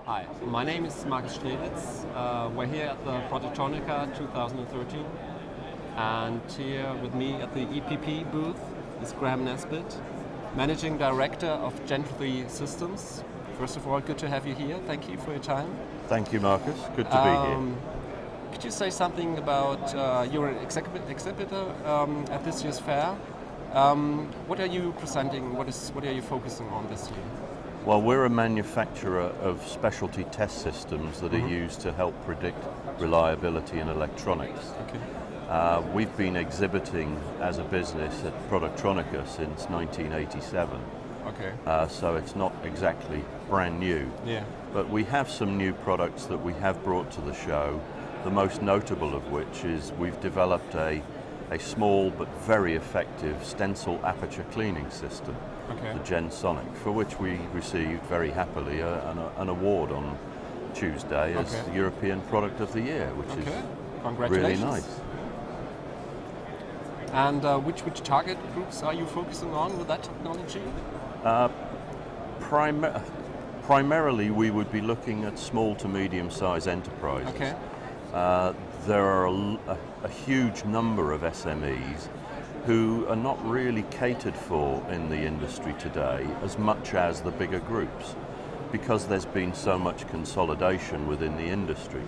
Hi, my name is Markus Strelitz. We're here at the Productronica 2013, and here with me at the EPP booth is Naisbitt, Managing Director of GEN3 Systems. First of all, good to have you here. Thank you for your time. Thank you, Markus. Good to be here. Could you say something about your exhibitor at this year's fair? What are you presenting? What are you focusing on this year? Well, we're a manufacturer of specialty test systems that are used to help predict reliability in electronics. Okay. We've been exhibiting as a business at Productronica since 1987. Okay. So it's not exactly brand new. Yeah. But we have some new products that we have brought to the show, the most notable of which is we've developed a small but very effective stencil aperture cleaning system, Okay. the GEN3, for which we received very happily an award on Tuesday as Okay. the European Product of the Year, which is really Congratulations. nice. And which target groups are you focusing on with that technology? Primarily, we would be looking at small to medium-sized enterprises. Okay. There are a huge number of SMEs who are not really catered for in the industry today as much as the bigger groups, because there's been so much consolidation within the industry.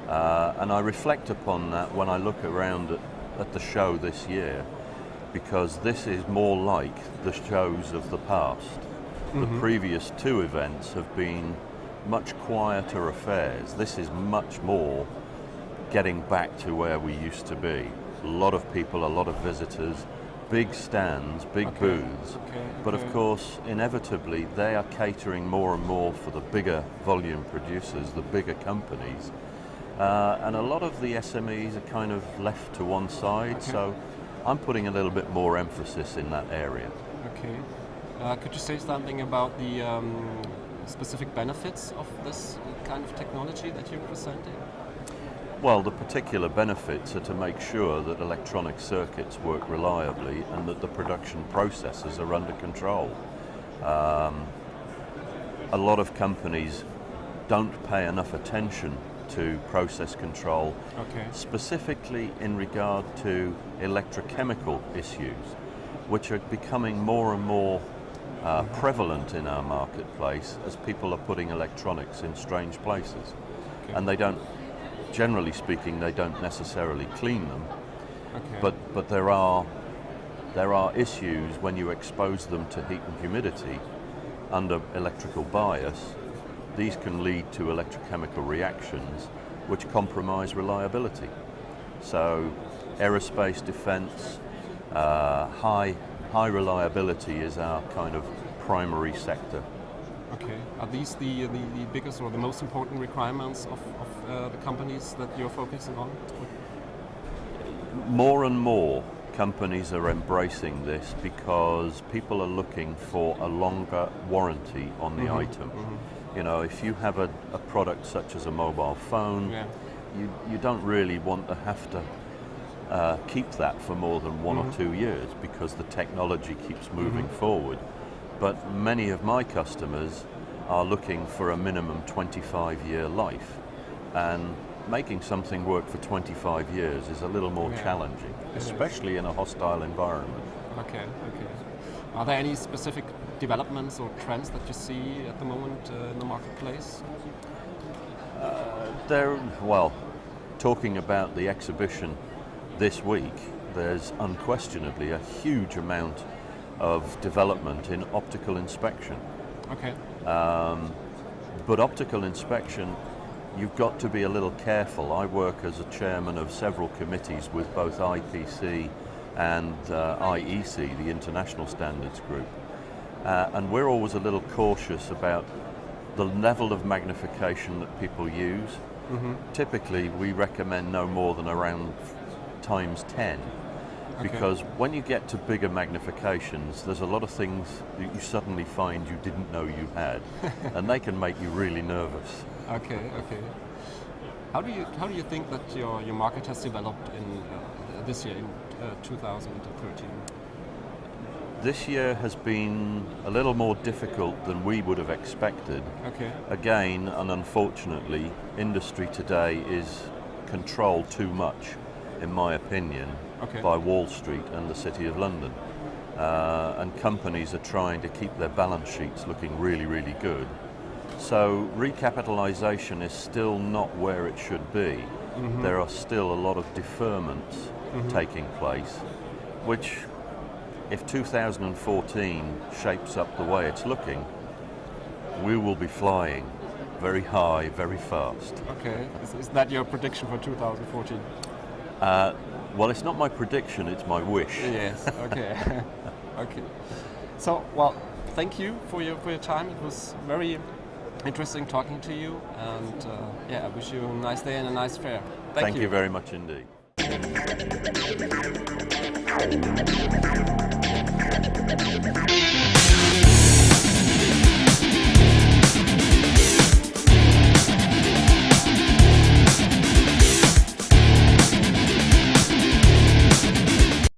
And I reflect upon that when I look around at the show this year, because this is more like the shows of the past. The previous two events have been much quieter affairs. This is much more getting back to where we used to be. A lot of people, a lot of visitors, big stands, big booths, but of course, inevitably, they are catering more and more for the bigger volume producers, the bigger companies, and a lot of the SMEs are kind of left to one side, so I'm putting a little bit more emphasis in that area. Okay. Could you say something about the specific benefits of this kind of technology that you're presenting? Well, the particular benefits are to make sure that electronic circuits work reliably and that the production processes are under control. A lot of companies don't pay enough attention to process control, specifically in regard to electrochemical issues, which are becoming more and more prevalent in our marketplace as people are putting electronics in strange places. And they don't, generally speaking, they don't necessarily clean them, but there are issues when you expose them to heat and humidity under electrical bias. These can lead to electrochemical reactions which compromise reliability. So aerospace, defense, high reliability is our kind of primary sector. Okay. Are these the biggest or the most important requirements of the companies that you're focusing on? More and more companies are embracing this because people are looking for a longer warranty on the item. You know, if you have a product such as a mobile phone, you don't really want to have to keep that for more than 1 or 2 years because the technology keeps moving forward. But many of my customers are looking for a minimum 25-year life, and making something work for 25 years is a little more challenging, especially in a hostile environment. Okay. Are there any specific developments or trends that you see at the moment in the marketplace? Well, talking about the exhibition this week, there's unquestionably a huge amount of development in optical inspection. Okay. But optical inspection, you've got to be a little careful. I work as a chairman of several committees with both IPC and IEC, the International Standards Group. And we're always a little cautious about the level of magnification that people use. Typically, we recommend no more than around times 10. Because when you get to bigger magnifications, there's a lot of things that you suddenly find you didn't know you had, and they can make you really nervous. Okay. How do you think that your market has developed in this year in 2013? This year has been a little more difficult than we would have expected. Okay. Again, and unfortunately, industry today is controlled too much, in my opinion, by Wall Street and the City of London. And companies are trying to keep their balance sheets looking really, really good. So recapitalization is still not where it should be. There are still a lot of deferments taking place, which, if 2014 shapes up the way it's looking, we will be flying very high, very fast. Okay, is that your prediction for 2014? Well, it's not my prediction, it's my wish. Yes, okay. Okay. So, well, thank you for your time. It was very interesting talking to you, and yeah, I wish you a nice day and a nice fair. Thank you. Thank you very much indeed.